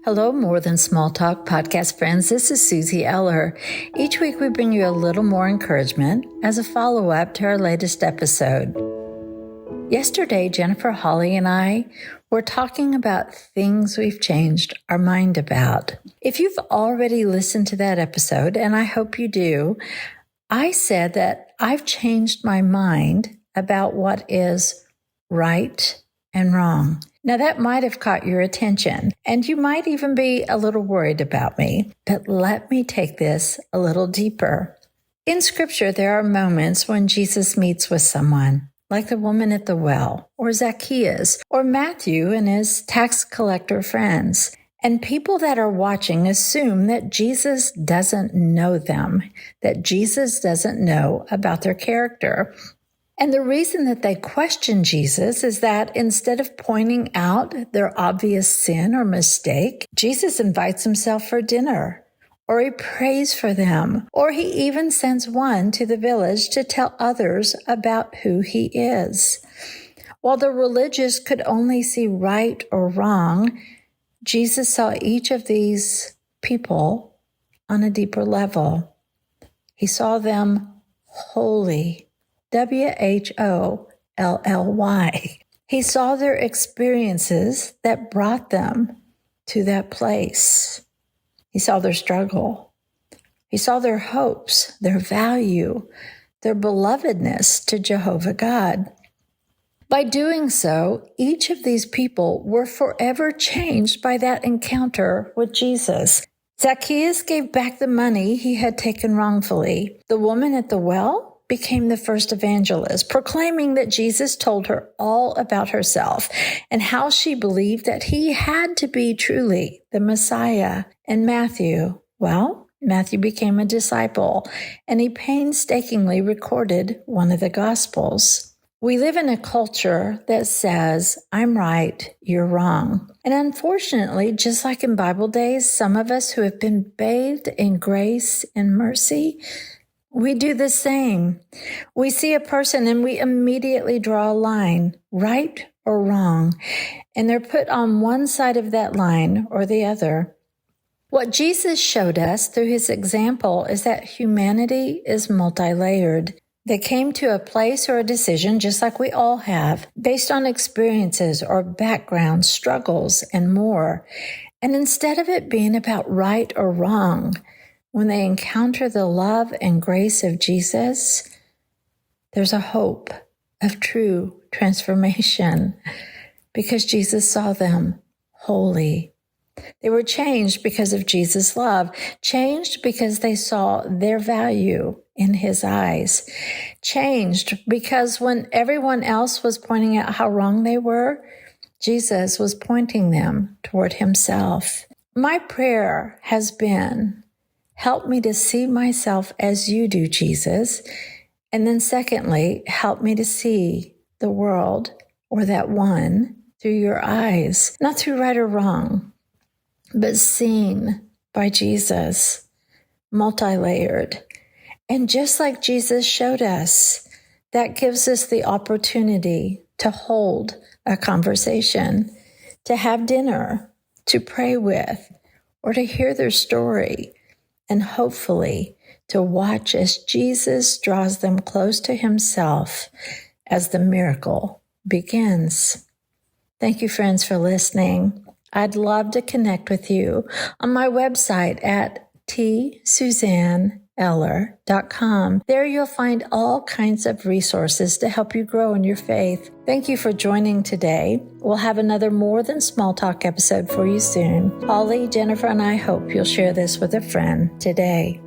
Hello, More Than Small Talk podcast friends. This is Susie Eller. Each week we bring you a little more encouragement as a follow-up to our latest episode. Yesterday, Jennifer, Holly, and I were talking about things we've changed our mind about. If you've already listened to that episode, and I hope you do, I said that I've changed my mind about what is right and wrong. Now, that might have caught your attention, and you might even be a little worried about me, but let me take this a little deeper. In Scripture, there are moments when Jesus meets with someone, like the woman at the well, or Zacchaeus, or Matthew and his tax collector friends. And people that are watching assume that Jesus doesn't know them, that Jesus doesn't know about their character. And the reason that they question Jesus is that instead of pointing out their obvious sin or mistake, Jesus invites himself for dinner, or he prays for them, or he even sends one to the village to tell others about who he is. While the religious could only see right or wrong, Jesus saw each of these people on a deeper level. He saw them holy. W-H-O-L-L-Y. He saw their experiences that brought them to that place. He saw their struggle. He saw their hopes, their value, their belovedness to Jehovah God. By doing so, each of these people were forever changed by that encounter with Jesus. Zacchaeus gave back the money he had taken wrongfully. The woman at the well became the first evangelist, proclaiming that Jesus told her all about herself and how she believed that he had to be truly the Messiah. And Matthew became a disciple, and he painstakingly recorded one of the Gospels. We live in a culture that says, I'm right, you're wrong. And unfortunately, just like in Bible days, some of us who have been bathed in grace and mercy, we do the same. We see a person and we immediately draw a line, right or wrong, and they're put on one side of that line or the other. What Jesus showed us through his example is that humanity is multi-layered. They came to a place or a decision, just like we all have, based on experiences or backgrounds, struggles, and more. And instead of it being about right or wrong, when they encounter the love and grace of Jesus, there's a hope of true transformation because Jesus saw them holy. They were changed because of Jesus' love, changed because they saw their value in his eyes, changed because when everyone else was pointing out how wrong they were, Jesus was pointing them toward himself. My prayer has been, help me to see myself as you do, Jesus. And then secondly, help me to see the world or that one through your eyes, not through right or wrong, but seen by Jesus, multi-layered. And just like Jesus showed us, that gives us the opportunity to hold a conversation, to have dinner, to pray with, or to hear their story, and hopefully to watch as Jesus draws them close to himself as the miracle begins. Thank you, friends, for listening. I'd love to connect with you on my website at tsuzanneeller.com. There you'll find all kinds of resources to help you grow in your faith. Thank you for joining today. We'll have another More Than Small Talk episode for you soon. Holly, Jennifer, and I hope you'll share this with a friend today.